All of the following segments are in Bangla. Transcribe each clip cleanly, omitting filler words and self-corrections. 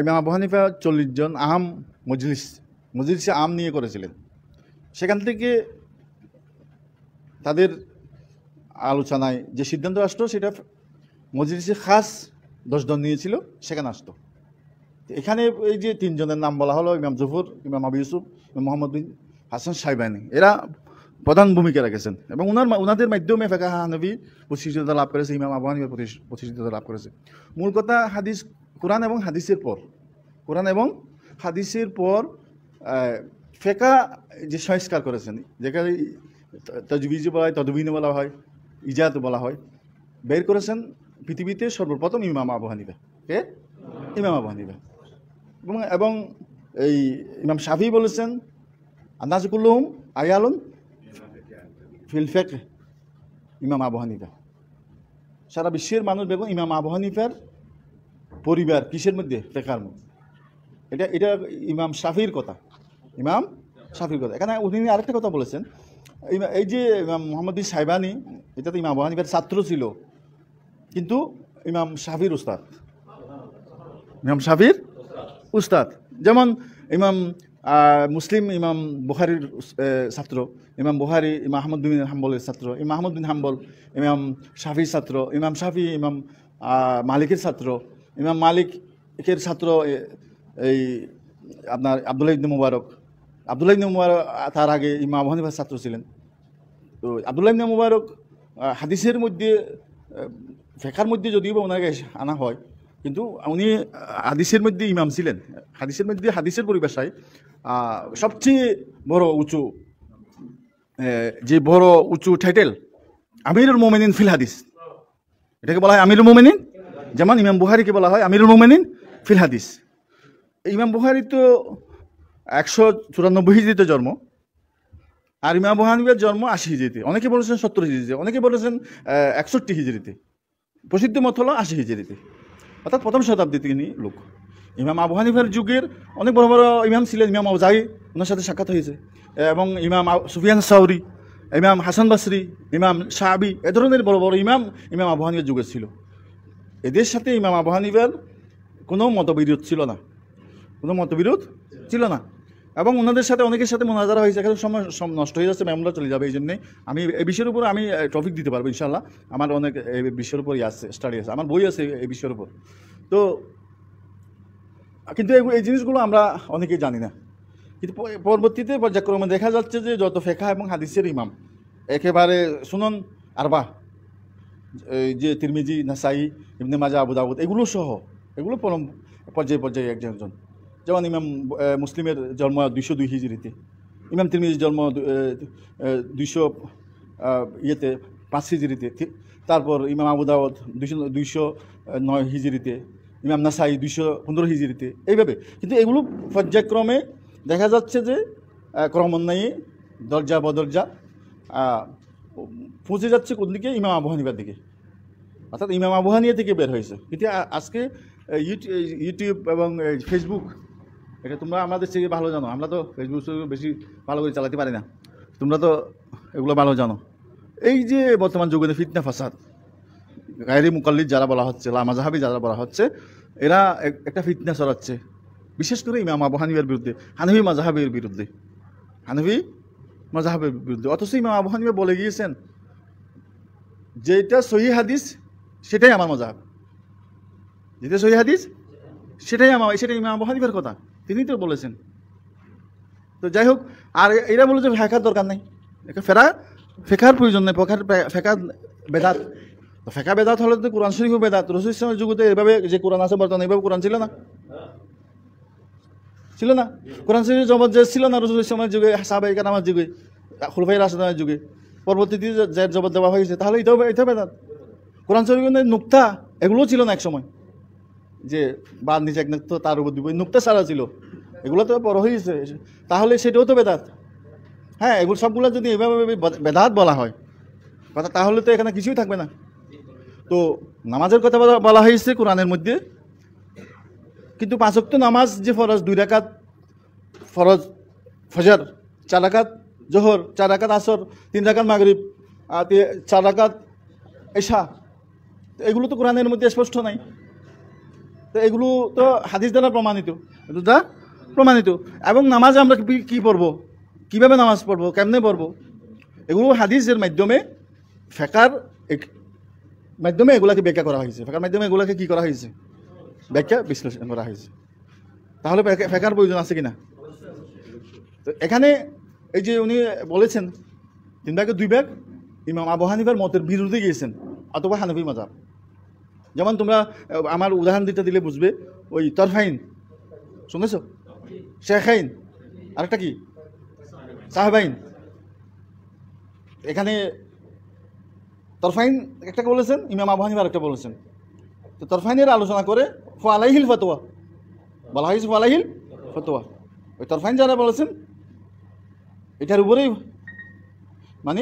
ইমাম আবু হানিফা 40 জন আহম মজলিসে আম নিয়ে করেছিলেন। সেখান থেকে তাদের আলোচনায় যে সিদ্ধান্ত আসতো সেটা মজলিসে খাস 10 জন নিয়েছিল, সেখানে আসতো। এখানে এই যে 3 জনের নাম বলা হলো, ইমাম জুফর, ইমাম আবু ইউসুফ, মোহাম্মদ বিন হাসান সাইবানি, এরা প্রধান ভূমিকা রেখেছেন এবং ওনাদের মাধ্যমে ফিকহ হানাফি প্রতিষ্ঠিত লাভ করেছে, ইমাম আবু হানিফা প্রতিষ্ঠিত লাভ করেছে। মূল কথা হাদিস, কোরআন এবং হাদিসের পর ফিকহ যে সংস্কার করেছেন, যেখানে তাজবিজ বলা হয়, তদবিন বলা হয়, ইজাত বলা হয়, বের করেছেন পৃথিবীতে সর্বপ্রথম ইমাম আবু হানিফা। কে? ইমাম আবু হানিফা। এবং এই ইমাম শাফি বলেছেন আন্নাসু কুল্লুহুম আয়ালুন ফিল ফিকহ, ইমাম আবু হানিফা। সারা বিশ্বের মানুষ দেখুন ইমাম আবু হানিফার পরিবার কিসের মধ্যে? ফিকহের মধ্যে। এটা ইমাম শাফির কথা, এখানে উনি আরেকটা কথা বলেছেন, এই যে ইমাম মোহাম্মদ বিন সাইবানি, এটা তো ইমাম আবু হানিফার ছাত্র ছিল, কিন্তু ইমাম শাফির উস্তাদ। যেমন ইমাম মুসলিম ইমাম বুখারীর ছাত্র, ইমাম বুখারী ইমাম আহমদ বিন হাম্বলের ছাত্র, ইমাম আহমদ বিন হাম্বল ইমাম শাফির ছাত্র, ইমাম শাফি ইমাম মালিকের ছাত্র, ইমাম মালিকের ছাত্র এই আপনার আব্দুল্লাহ ইবনে মুবারক তার আগে ইমাম আবু হানিফার ছাত্র ছিলেন। তো আব্দুল্লাহ ইবনে মুবারক হাদিসের মধ্যে, ফিকহের মধ্যে যদিও বা ওনাকে আনা হয়, কিন্তু উনি হাদিসের মধ্যে ইমাম ছিলেন। হাদিসের পরিভাষায় সবচেয়ে বড় উঁচু টাইটেল আমিরুল মুমিনিন ফিল হাদিস, এটাকে বলা হয় আমিরুল মুমিনিন। যেমন ইমাম বুখারীকে বলা হয় আমিরুল মুমিনিন ফিল হাদিস। ইমাম বুখারী তো 194 হিজরিতে জন্ম, আর ইমাম আবু হানিফার জন্ম 80 হিজরিতে, অনেকে বলেছেন 70 হিজরিতে, অনেকে বলেছেন 61 হিজরিতে। প্রসিদ্ধ মত হলো 80 হিজরিতে, অর্থাৎ প্রথম শতাব্দীতে তিনি লোক। ইমাম আবু হানিফার যুগের অনেক বড় বড় ইমাম ছিলেন। ইমাম আউজাঈ, ওনার সাথে সাক্ষাৎ হয়েছে, এবং ইমাম সুফিয়ান সাউরি, ইমাম হাসান বাসরি, ইমাম শাআবি, এ ধরনের বড় বড় ইমাম আবু হানিফার যুগে ছিল। এদের সাথে ইমাম আবু হানিফার কোনো মতবিরোধ ছিল না, এবং ওনাদের সাথে অনেকের সাথে মোনাজারা হয়েছে। এখন সময় নষ্ট হয়ে যাচ্ছে, ম্যামরা চলে যাবে, এই জন্যে আমি এই বিষয়ের উপর আমি টপিক দিতে পারবো ইনশাল্লাহ। আমার অনেক এই বিষয়ের উপরই আছে, স্টাডি আছে, আমার বই আছে এই বিষয়ের উপর। তো কিন্তু এই জিনিসগুলো আমরা অনেকেই জানি না, কিন্তু পরবর্তীতে পর্যায়ক্রমে দেখা যাচ্ছে যে যত ফিকহ এবং হাদিসের ইমাম, একেবারে সুনন আরবা, এই যে তিরমিজি, নাসাই, ইবনে মাজাহ, আবু দাউদ, এগুলো সহ, এগুলো পর্যায়ে একজন। যেমন ইমাম মুসলিমের জন্ম 202 হিজরিতে, ইমাম তিরমিজির জন্ম 205 হিজরিতে, তারপর ইমাম আবু দাউদ 209 হিজরিতে, ইমাম নাসাই 215 হিজরিতে, এইভাবে। কিন্তু এগুলো পর্যায়ক্রমে দেখা যাচ্ছে যে ক্রমান্বয়ে দরজা বদরজা পৌঁছে যাচ্ছে কোন দিকে? ইমাম আবু হানিফার দিকে, অর্থাৎ ইমাম আবু হানিফা থেকে বের হয়েছে। কিন্তু আজকে ইউটিউব এবং ফেসবুক, এটা তোমরা আমাদের থেকে ভালো জানো, আমরা তো ফেসবুক বেশি ভালো করে চালাতে পারি না, তোমরা তো এগুলো ভালো জানো। এই যে বর্তমান যুগে ফিতনা ফাসাদ, গায়রে মুকাল্লিদ যারা বলা হচ্ছে, লামাজাহাবি যারা বলা হচ্ছে, এরা একটা ফিতনা ছড়াচ্ছে, বিশেষ করে ইমাম আবু হানিফার বিরুদ্ধে, হানাফি মাযহাবের বিরুদ্ধে। অথচ ইমাম আবু হানিফা বলে গিয়েছেন যেটা সহিহ হাদিস সেটাই আমার মাযহাব, যেটা সহিহ হাদিস সেটাই ইমাম আবু হানিফার কথা, তিনি তো বলেছেন। তো যাই হোক, আর এরা বলে যে ফিকহের দরকার নাই, ফিকহের প্রয়োজন নেই, ফিকহ বেদাত। তো ফিকহ বেদাত হলে তো কোরআন শরীফও বেদাত। রাসূল সাল্লাল্লাহু আলাইহি ওয়াসাল্লামের যুগে এভাবে যে কোরআন আছে বর্তমানে, এভাবে কোরআন ছিল না। কোরআন শরীফের জবাব যে ছিল না রাসূল সাল্লাল্লাহু আলাইহি ওয়াসাল্লামের যুগে, সাহাবায়ে কেরামের যুগে, খুলাফায়ে রাশিদিনের যুগে, পরবর্তীতে যে জবাব দেওয়া হয়েছে, তাহলে এটাও বেদাত। কোরআন শরীফের নুকতা এগুলোও ছিল না এক সময়, যে বা নিচে এক নুকতা তার উপর দিব, নুকতা সারা ছিল, এগুলো তো বড় হয়েছে, তাহলে সেটাও তো বেদাত। হ্যাঁ, এগুলো সবগুলো যদি এভাবে বেদাত বলা হয় কথা, তাহলে তো এখানে কিছুই থাকবে না। তো নামাজের কথা বলা হয়েছে কোরআনের মধ্যে, কিন্তু 5 ওয়াক্ত নামাজ যে ফরজ, 2 রাকাত ফরজ ফজর, 4 রাকাত জোহর, 4 রাকাত আসর, 3 রাকাত মাগরিব, 4 রাকাত এশা, এগুলো তো কোরআনের মধ্যে স্পষ্ট নাই। তো এগুলো তো হাদিস দ্বারা প্রমাণিত, এটা প্রমাণিত। এবং নামাজ আমরা কি পড়বো, কীভাবে নামাজ পড়বো, কেমনে পড়বো, এগুলো হাদিসের মাধ্যমে ফেকার মাধ্যমে এগুলাকে ব্যাখ্যা করা হয়েছে, ফেকার মাধ্যমে এগুলাকে কি করা হয়েছে, ব্যাখ্যা বিশ্লেষণ করা হয়েছে। তাহলে ফেকার প্রয়োজন আছে কিনা? তো এখানে এই যে উনি বলেছেন 3 ভাগের 2 ভাগ ইমাম আবু হানিফার মতের বিরুদ্ধে গিয়েছেন অথবা হানফি মাযহাব। যেমন তোমরা আমার উদাহরণ দিলে বুঝবে, ওই তরফাইন শুনেছ, শেখাইন, আরেকটা কি সাহেবাইন। এখানে তরফাইন একটা বলেছেন, ইমাম আবু হানিফা আরেকটা বলেছেন। তো তরফাইনের আলোচনা করে ফালাইহিল ফতোয়া বলা হয়েছে, ফালাইহিল ফতোয়া। ওই তরফাইন যারা বলেছেন এটার উপরেই মানে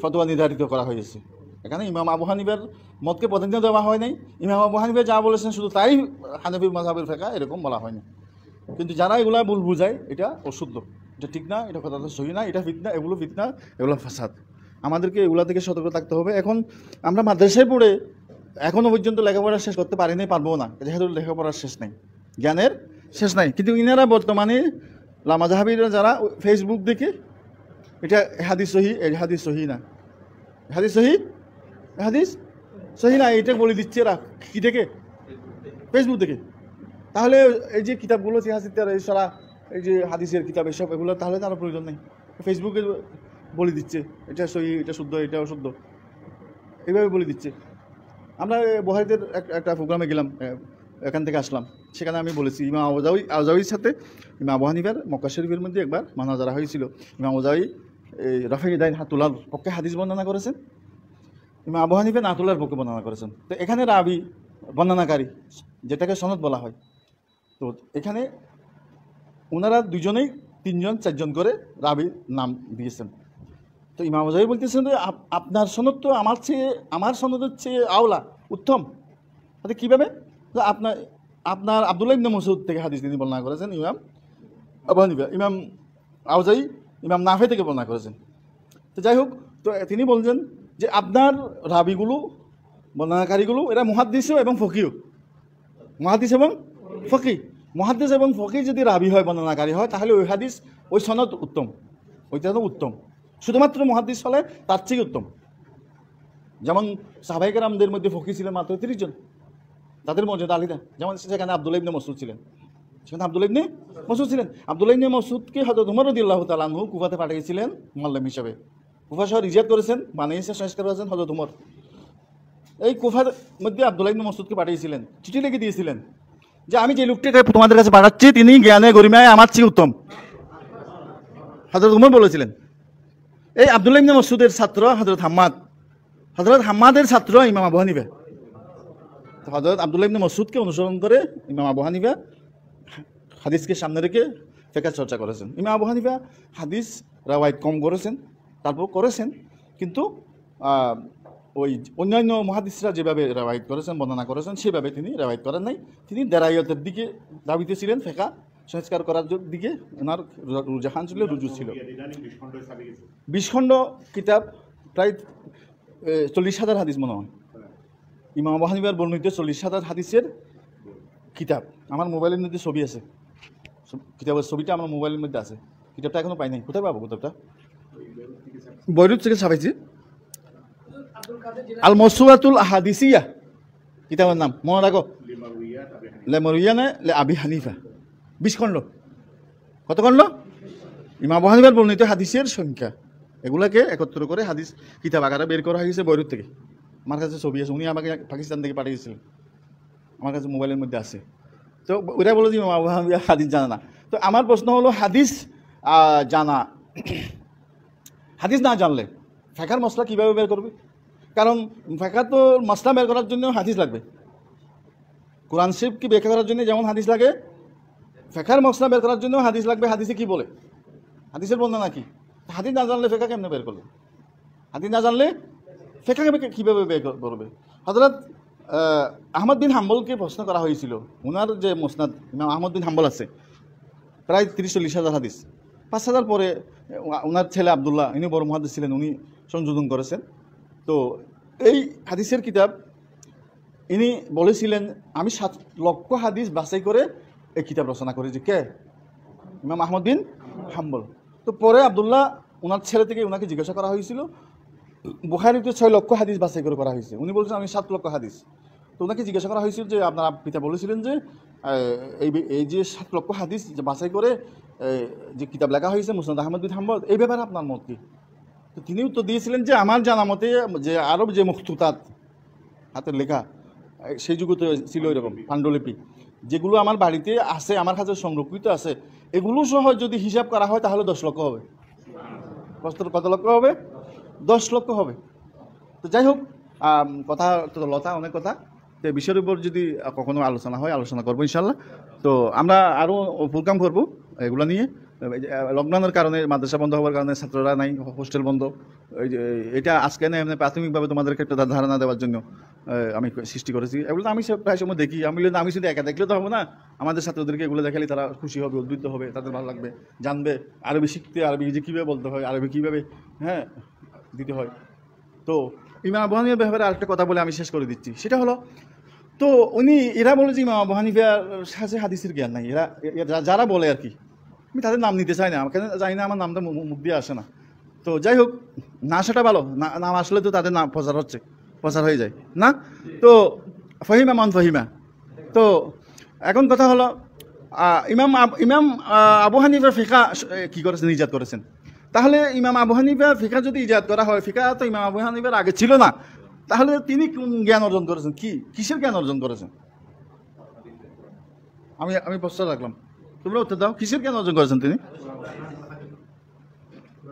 ফতোয়া নির্ধারিত করা হয়েছে। এখানে ইমাম আবু হানিফার মতকে প্রাধান্য দেওয়া হয় নাই। ইমাম আবু হানিফা যা বলেছেন শুধু তাই হানফি মাযহাবের ফিকহ এরকম বলা হয়নি। কিন্তু যারা এগুলা ভুল বুঝায়, এটা অশুদ্ধ, এটা ঠিক না, এটা কথা সহি না, এটা ফিতনা, এগুলো ফিতনা, এগুলো ফাসাদ। আমাদেরকে এগুলা থেকে সতর্ক থাকতে হবে। এখন আমরা মাদ্রাসায় পড়ে এখনও পর্যন্ত লেখাপড়া শেষ করতে পারিনি, পারবো না, যেহেতু লেখাপড়ার শেষ নাই, জ্ঞানের শেষ নাই। কিন্তু ইনারা বর্তমানে মাযহাবিরা যারা ফেসবুক দেখে এটা হাদিস সহি, এই হাদিস সহি না, হাদিস সহি, হাদিস সহি না, এটা বলে দিচ্ছে এরা কি থেকে, ফেসবুক থেকে। তাহলে এই যে কিতাবগুলো সিহাসিতার এই সারা এই যে হাদিসের কিতাব এসব এগুলো তাহলে তার প্রয়োজন নেই, ফেসবুকে বলে দিচ্ছে এটা সহি, এটা শুদ্ধ, এটা অশুদ্ধ, এইভাবে বলে দিচ্ছে। আমরা বুখারীদের একটা প্রোগ্রামে গেলাম, এখান থেকে আসলাম, সেখানে আমি বলেছি ইমাম আউজাউইর সাথে ইমাম আবু হানিফার মক্কা শরীফের মধ্যে একবার মানাজারা হয়েছিল। ইমাম আউজাউই রাফি দাইন হাতুলার পক্ষে হাদিস বর্ণনা করেছেন, ইমাম আবু হানিফা নাতুলার পক্ষে বর্ণনা করেছেন। তো এখানে রাবি বর্ণনাকারী, যেটাকে সনদ বলা হয়, তো এখানে ওনারা দুজনেই 3 জন 4 জন করে রাবির নাম দিয়েছেন। তো ইমাম আউজাউই বলতেছেন যে আপনার সনদ তো আমার সনদের চেয়ে আওলা, উত্তম। তাতে কীভাবে? আপনার আব্দুল্লাহ ইবনে মাসউদ থেকে হাদিস তিনি বর্ণনা করেছেন ইমাম আবু হানিফা, ইমাম আউজাউই ইমাম নাফে থেকে বর্ণনা করেছেন। তো যাই হোক, তো তিনি বলছেন যে আপনার রাবিগুলো, বর্ণনাকারীগুলো এরা মুহাদ্দিস এবং ফকিহ, মুহাদ্দিস এবং ফকি, মুহাদ্দিস এবং ফকি যদি রাবি হয়, বর্ণনাকারী হয়, তাহলে ওই হাদিস, ওই সনদ উত্তম, ওইটা তো উত্তম। শুধুমাত্র মুহাদ্দিস হলে তার চেয়ে উত্তম। যেমন সাহাবায়ে কেরামদের মধ্যে ফকি ছিলেন মাত্র 30 জন, তাদের মর্যাদা আলাদা। যেমন সেখানে আব্দুল্লাহ ইবনে মাসউদ ছিলেন, সেখানে আব্দুল্লাহ ইবনে মাসউদ ছিলেন। আব্দুল্লাহ ইবনে মাসউদকে হযরত ওমর রাদিয়াল্লাহু তাআলা আনহু কুফাতে পাঠিয়েছিলেন মুআল্লিম হিসেবে। কুফা শহর ইজাদ করেছেন, বানিয়েছে, সংস্কার করেছেন হযরত ওমর। এই কুফার মধ্যে আব্দুল্লাহ ইবনে মাসউদকে পাঠিয়েছিলেন, চিঠি লিখে দিয়েছিলেন যে আমি যে লোকটাকে তোমাদের কাছে পাঠাচ্ছি তিনি জ্ঞানে গরিমায় আমার চেয়ে উত্তম। হযরত ওমর বলেছিলেন। এই আব্দুল্লাহ ইবনে মাসউদের ছাত্র হযরত হাম্মাদের ছাত্র ইমাম আবু হানিফা। হযরত আব্দুল্লাহ ইবনে মাসউদকে অনুসরণ করে ইমাম আবু হানিফা হাদিসকে সামনে রেখে ফিকহ চর্চা করেছেন। ইমাম আবু হানিফা হাদিস রাওয়ায়াত কম করেছেন, তারপর করেছেন, কিন্তু ওই অন্যান্য মুহাদ্দিসরা যেভাবে রাওয়ায়াত করেছেন, বর্ণনা করেছেন, সেভাবে তিনি রাওয়ায়াত করেন নাই। তিনি দেরাইয়তের দিকে দাবিতে ছিলেন, ফিকহ সংস্কার করার দিকে ওনার রুজাহান ছিল, রুজু ছিল। 20 খণ্ড কিতাব, প্রায় 40,000 হাদিস মনে হয়। ইমাম আবু হানিফার বর্ণিত 40,000 হাদিসের কিতাব। আমার মোবাইলের মধ্যে ছবি আছে, কিতাবের ছবিটা আমার মোবাইলের মধ্যে আছে। কিতাবটা এখনো পাই নাই, কোথায় পাবো কিতাবটা? বৈরুত থেকে ছাপাইছি, আল মসুয়াতুল আহাদিসিয়া কিতাবের নাম, মনে রাখো, লেমরুইয়ানে লে আবি হানিফা। 20 খণ্ড। কত খণ্ড? ইমাম আবু হানিফার বর্ণিত হাদিসের সংখ্যা, এগুলাকে একত্র করে হাদিস কিতাব আকারে বের করা হয়েছে বৈরুত থেকে। আমার কাছে ছবি আছে, উনি আমাকে পাকিস্তান থেকে পাঠিয়েছিলেন, আমার কাছে মোবাইলের মধ্যে আছে। তো ওরা বলে যে ইমাম আবু হানিফা হাদিস জানে না। তো আমার প্রশ্ন হলো, হাদিস জানা, হাদিস না জানলে ফিকহের মসলা কীভাবে বের করবে? কারণ ফিকহ তো মসলা বের করার জন্য হাদিস লাগবে। কোরআন শরীফকে ব্যাখ্যা করার জন্য যেমন হাদিস লাগে, ফিকহের মসলা বের করার জন্য হাদিস লাগবে। হাদিসে কি বলে, হাদিসের বর্ণনা কি? হাদিস না জানলে ফিকহ কেমনে বের করবে? হাদিস না জানলে ফিকহ কীভাবে বের করবে? হযরত আহমদ বিন হাম্বলকে প্রশ্ন করা হয়েছিল, ওনার যে মুসনাদ ইমাম আহমদ বিন হাম্বল আছে, প্রায় 30-40 হাদিস। 5,000 পরে ওনার ছেলে আবদুল্লাহ, ইনি বড় মুহাদ্দিস ছিলেন, উনি সংযোজন করেছেন। তো এই হাদিসের কিতাব ইনি বলেছিলেন আমি 7 লক্ষ হাদিস বাছাই করে এই কিতাব রচনা করেছি। কে? ইমাম আহমদ বিন হাম্বল। তো পরে আব্দুল্লাহ ওনার ছেলে থেকে ওনাকে জিজ্ঞাসা করা হয়েছিল, বুখারীতে 6 লক্ষ হাদিস বাছাই করে করা হয়েছে, উনি বলছেন আমি 7 লক্ষ হাদিস। তো ওনাকে জিজ্ঞাসা করা হয়েছিল যে আপনার পিতা বলেছিলেন যে এই যে 7 লক্ষ হাদিস যে বাছাই করে যে কিতাব লেখা হয়েছে মুসনাদ আহমদ বিন হাম্বল, এই ব্যাপারে আপনার মত কি? তো তিনি উত্তর দিয়েছিলেন যে আমার জানা মতে যে আরব যে মুখতুতাত হাতের লেখা সেই যুগে তো ছিল এরকম পাণ্ডুলিপি, যেগুলো আমার বাড়িতে আছে, আমার কাছে সংরক্ষিত আছে, এগুলো সহ যদি হিসাব করা হয় তাহলে 10 লক্ষ হবে। কত লক্ষ হবে? 10 লক্ষ হবে। তো যাই হোক, কথা তো লতা অনেক কথা, তো বিষয়ের উপর যদি কখনো আলোচনা হয় আলোচনা করবো ইনশাল্লাহ। তো আমরা আরও প্রোগ্রাম করবো এগুলো নিয়ে। লকডাউনের কারণে মাদ্রাসা বন্ধ হওয়ার কারণে ছাত্ররা নাই, হোস্টেল বন্ধ, এটা আজকে না এমনি প্রাথমিকভাবে তোমাদেরকে একটা ধারণা দেওয়ার জন্য আমি সৃষ্টি করেছি। এগুলো তো আমি প্রায় সময় দেখি, আমি শুধু একা দেখলে তো হবে না, আমাদের ছাত্রদেরকে এগুলো দেখালে তারা খুশি হবে, উদ্বুদ্ধ হবে, তাদের ভালো লাগবে, জানবে আরবি শিখতে, আরবি যে কীভাবে বলতে হয়, আরবি কীভাবে দিতে হয়। তো ইমাম আবু হানিফার ব্যাপারে আরেকটা কথা বলে আমি শেষ করে দিচ্ছি, সেটা হলো, তো এরা বলে যে ইমাম আবু হানিফার সাথে হাদিসের জ্ঞান নাই, যারা বলে আর কি, আমি তাদের নাম নিতে চাই না, আমাকে জানি না, আমার নামটা মুখ দিয়ে আসে না। তো যাই হোক, না আসাটা ভালো, নাম আসলে তো তাদের নাম প্রচার হয়ে যায় না। তো ফহিমা মান ফহিমা। তো এখন কথা হলো, ইমাম আবু হানিফার ফিকা কী করেছেন? ইজাদ করেছেন। তাহলে ইমাম আবু হানিফার ফিকা যদি ইজাদ করা হয়, ফিকা তো ইমাম আবু হানিফার আগে ছিল না, তাহলে তিনি কোন জ্ঞান অর্জন করেছেন? কিসের জ্ঞান অর্জন করেছেন? আমি প্রশ্ন রাখলাম, তোমরা উত্তর দাও, কিসের জ্ঞান অর্জন করেছেন তিনি?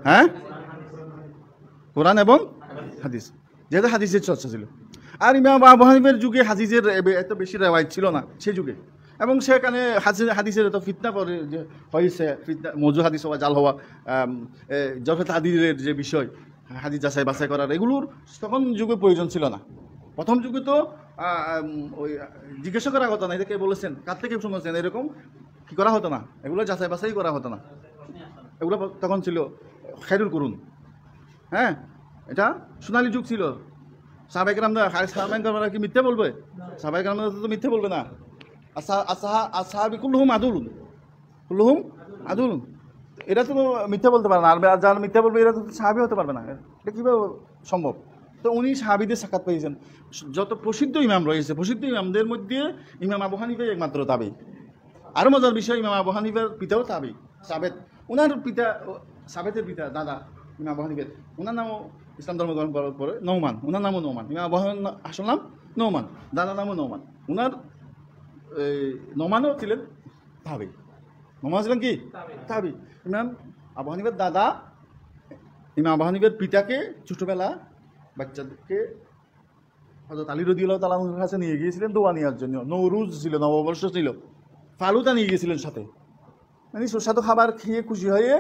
হ্যাঁ, কোরআন এবং হাদিস, যেহেতু হাদিসের চর্চা ছিল। আর ইমাম আবু হানিফার যুগে হাদিসের এত বেশি রেওয়ায়ত ছিল না সেই যুগে, এবং সেখানে হাদিসের এত ফিতনা হয়েছে, মজু হাদিস হওয়া, জাল হওয়া, জফে তাদিরের যে বিষয়, হাদিস যাচাই বাছাই করার, এগুলোর তখন যুগে প্রয়োজন ছিল না। প্রথম যুগে তো ওই জিজ্ঞাসা করার কথা না, এটা কে বলেছেন, কার থেকে শুনেছেন, এরকম কি করা হতো না, এগুলো যাচাই বাছাই করা হতো না। এগুলো তখন ছিল খায়রুল কুরুন। হ্যাঁ, এটা সোনালী যুগ ছিল। সাহাবায়ে কেরামরা কি মিথ্যে বলবে? সাহাবায়ে কেরামরা তো মিথ্যে বলবে না। আসহাবি কুল্লুহুম আদুলুন, এরা তো মিথ্যা বলতে পারে না, আর যারা মিথ্যা বলবে এরা তো সাহাবি হতে পারবে না, এটা কীভাবে সম্ভব? তো উনি সাহাবিদের সাক্ষাৎ পেয়েছেন। যত প্রসিদ্ধ ইমাম রয়েছে, প্রসিদ্ধ ইমামদের মধ্যে ইমাম আবু হানিফাই একমাত্র তাবি। আরও মজার বিষয়, ইমাম আবু হানিফার পিতাও তাবি, সাবেত। ওনার পিতা, সাবেতের পিতা দাদা ইমাম আবু হানিফার, ওনার নামও ইসলাম ধর্ম গ্রহণ করার পরে নৌমান, ওনার নামও নৌমান। ইমাম আবু হানিফার আসল নাম নৌমান, দাদার নামও নৌমান। ওনার নৌমানও ছিলেন তাবি। নৌমান ছিলেন কি? তাবি। ইমাম আবু হানিফার দাদা, ইমাম আবু হানিফার পিতাকে ছোটোবেলা বাচ্চাদেরকে হযরত আলী রাদিয়াল্লাহু তাআলা আনহুর কাছে নিয়ে গিয়েছিলেন দোয়া নেওয়ার জন্য। নৌরুজ ছিল, নববর্ষ ছিল, ফালুদা নিয়ে গিয়েছিলেন সাথে, মানে সুস্বাদু খাবার খেয়ে খুশি হয়ে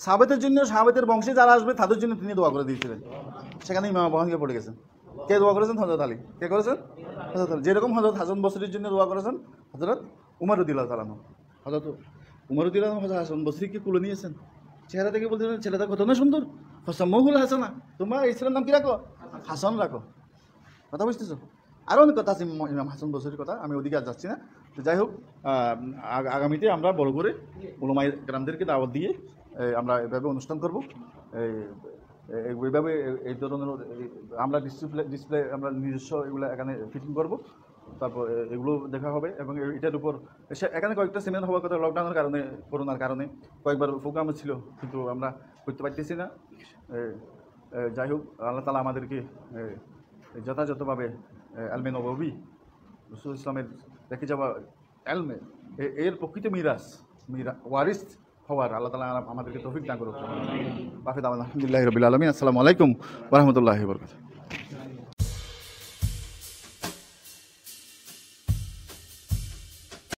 সাহাবাতের জন্য, সাহাবাতের বংশে যারা আসবে তাদের জন্য তিনি দোয়া করে দিয়েছিলেন। সেখানে ইমাম আবু হানিফা পড়ে গেছেন। কে দোয়া করেছেন? হযরত আলী। কে করেছেন? হযরত আলী। যেরকম হযরত হাসান বসরির জন্য দোয়া করেছেন হযরত উমর রাদিয়াল্লাহু তাআলা আনহু। হযরত উমর রাদিয়াল্লাহু তাআলা হাসান বসরিকে কুলে নিয়েছেন। চেহারা দেখে বলতেছেন, ছেলেটা কত না সুন্দর, ফাসাম্মুহুল হাসানা, তোমরা এই ছেলের নাম কি রাখো? হাসান রাখো। কথা বুঝতেছো? আরও অনেক কথা আছে ইমাম হাসান বসরির কথা, আমি ওদিকে আর যাচ্ছি না। তো যাই হোক, আগামীতে আমরা বড় করে উলামায়ে কেরামদেরকে দাওয়াত দিয়ে আমরা এভাবে অনুষ্ঠান করব। এইভাবে এই ধরনের আমরা ডিসপ্লে আমরা নিজস্ব এগুলো এখানে ফিটিং করব, তারপর এগুলো দেখা হবে। এবং এটার উপর এখানে কয়েকটা সেমিনার হওয়ার কথা, লকডাউনের কারণে, করোনার কারণে কয়েকবার প্রোগ্রাম ছিল, কিন্তু আমরা করতে পারতেছি না। যাই হোক, আল্লাহ তাআলা আমাদেরকে যথাযথভাবে এলমে নববী রাসূল ইসলামের রেখে যাওয়া এলমে, এর প্রকৃত ওয়ারিস হওয়ার আল্লাহ তাআলা আমাদেরকে তৌফিক দান করুন। আলহামদুলিল্লাহি রাব্বিল আলামিন। আসসালামু আলাইকুম ওয়া রাহমাতুল্লাহি ওয়া বারাকাতুহু।